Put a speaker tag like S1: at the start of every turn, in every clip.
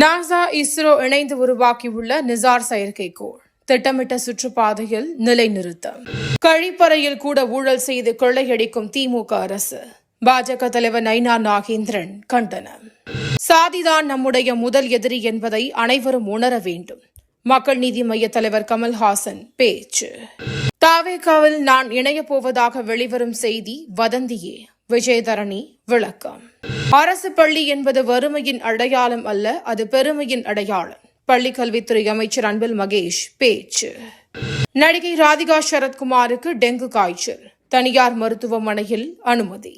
S1: NASA ISRO இணைந்து உருவாக்கியுள்ள நிசார் செயற்கைக்கோள் திட்டமிட்ட சுற்றுப்பாதையில் நிலைநிறுத்தம். கழிப்பறையில் கூட ஊழல் செய்து கொள்ளையடிக்கும் திமுக அரசு. பாஜக தலைவர் நயினா நாகேந்திரன் கண்டனம். சாதிதான் நம்முடைய முதல் எதிரி என்பதை அனைவரும் உணர வேண்டும். மக்கள் நீதி மய்ய தலைவர் கமல்ஹாசன் பேச்சு. தாவேகாவில் நான் இணையப் போவதாக வெளிவரும் செய்தி வதந்தியே. விஜயதரணி விளக்கம். அரசு பள்ளி என்பது வறுமையின் அடையாளம் அல்ல, அது பெருமையின் அடையாளம். பள்ளிக்கல்வித்துறை அமைச்சர் அன்பில் மகேஷ் பேச்சு. நடிகை ராதிகா சரத்குமாருக்கு டெங்கு காய்ச்சல், தனியார் மருத்துவமனையில் அனுமதி.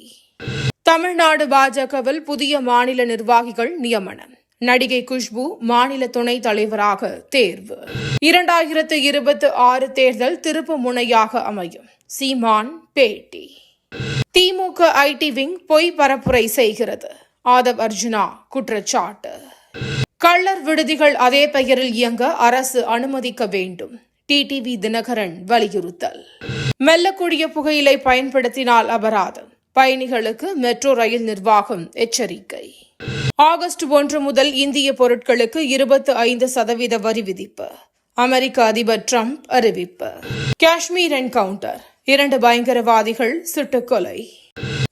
S1: தமிழ்நாடு பாஜகவில் புதிய மாநில நிர்வாகிகள் நியமனம். நடிகை குஷ்பு மாநில துணைத் தலைவராக தேர்வு. 2026 தேர்தல் திருப்பு முனையாக அமையும். சீமான் பேட்டி. திமுக ஐடி விங் பொய் பரப்புரை செய்கிறது. ஆதவ் அர்ஜுனா குற்றச்சாட்டு. கள்ளர் விடுதிகள் அதே பெயரில் இயங்க அரசு அனுமதிக்க வேண்டும். டிடிவி தினகரன் வலியுறுத்தல். மெல்லக்கூடிய புகையிலை பயன்படுத்தினால் அபராதம். பயணிகளுக்கு மெட்ரோ ரயில் நிர்வாகம் எச்சரிக்கை. ஆகஸ்ட் 1 முதல் இந்திய பொருட்களுக்கு 25% வரி விதிப்பு. அமெரிக்க அதிபர் டிரம்ப் அறிவிப்பு. காஷ்மீர் என்கவுண்டர், 2 பயங்கரவாதிகள் சுட்டுக்கொலை.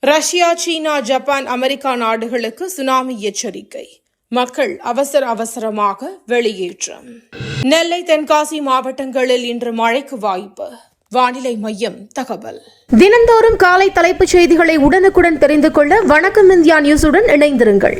S1: ரஷ்யா, சீனா, ஜப்பான், அமெரிக்கா நாடுகளுக்கு சுனாமி எச்சரிக்கை. மக்கள் அவசரமாக வெளியேற்றம். நெல்லை, தென்காசி மாவட்டங்களில் இன்று மழைக்கு வாய்ப்பு. வானிலை மையம் தகவல்.
S2: தினந்தோறும் காலை தலைப்புச் செய்திகளை உடனுக்குடன் தெரிந்து கொள்ள வணக்கம் இந்தியா நியூஸுடன் இணைந்திருங்கள்.